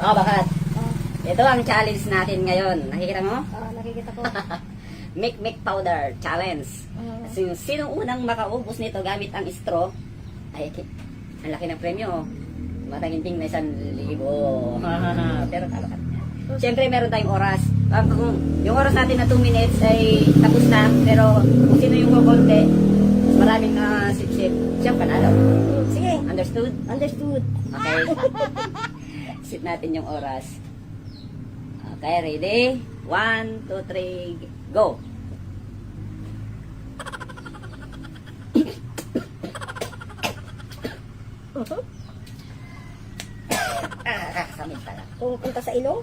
Baka bakat. Oh, Ito ang challenge natin ngayon. Nakikita mo? nakikita ko. Make powder challenge. Sino unang makaubos nito gamit ang straw? Ay, ang laki ng premyo. Mataginting na 1,000. Pero kalakat niya. Siyempre, meron tayong oras. Kung yung oras natin na 2 minutes ay tapos na. Pero kung sino yung kukunti, maraming sip-sip, siyang panalo. Sige. Understood? Understood. Okay. Sit natin yung oras. Okay, ready? 1, 2, 3, go! Kakasamid pala. Pupunta sa ilong.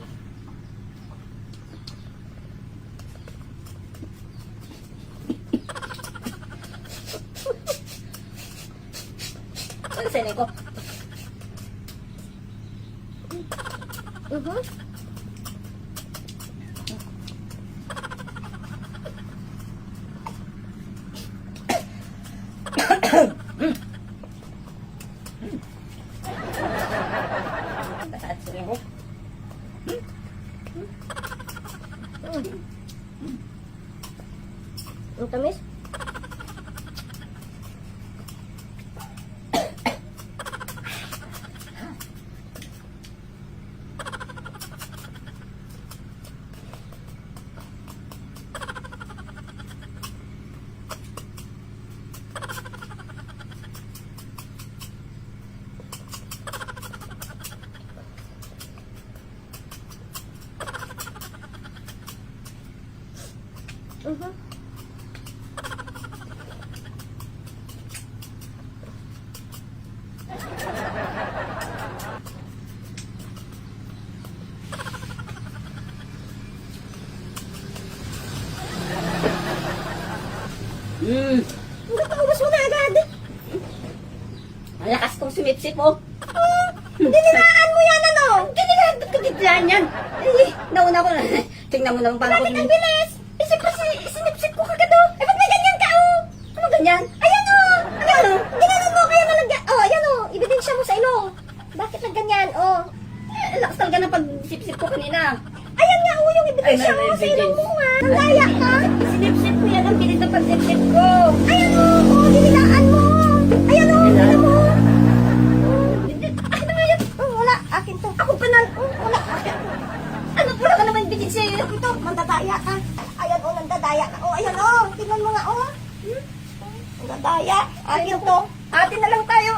Ano sa ko? Taas sa ko. Ang tamis. Napaubos mo na agad. Ang lakas kong sumitsip, oh. Dinilaan mo yan, ano? Kinilaan yan. Eh, nauna ko na. Tingnan mo naman paano Bakit ang bilis? Isinipsip ko kagad, oh. Eh, ba't may ganyan ka, oh? Ano ganyan? Ayan, oh. Ano? Ginanon mo, kaya nalagyan. Oh, ayan, oh. Ebidensya mo sa ilong. Bakit nagganyan, oh? Eh, lakas talaga ng pag-sip-sip ko kanina. Ayan nga, oh, yung ebidensya Ay, mo sa ilong mo, ha? Ay, Nandaya ka. Sinip-sip ko yan. Ang bilis ng pag-sip-sip ko. Ayan, oh, dinilaan mo. Ayan, oh, Dinilaan? tingnan mo. Ano ba yan? Oh, wala, akin to. Ako panal. Oh, wala, akin. Ano pula ka naman bitin siya? Ito, mandadaya ka. Ayan, oh, nandadaya ka. Oh, ayan, oh. Tingnan mo nga, oh. Nandadaya. Akin to. Atin na lang tayo.